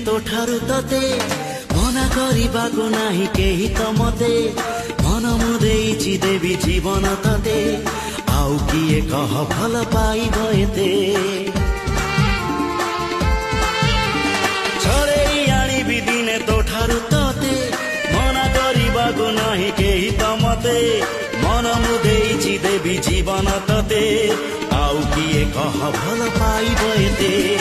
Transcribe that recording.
तो ठारू तते मना करिबाको नाही केही त मते मन मु देइछि देवी जीवन तते आउ किए कह भल पाइब एते छोडेई आनिबि दिने तो ठारू तते मना करिबाको नाही केही त मते मन मु देइछि देवी जीवन तते आउ किए कह भल पाइब एते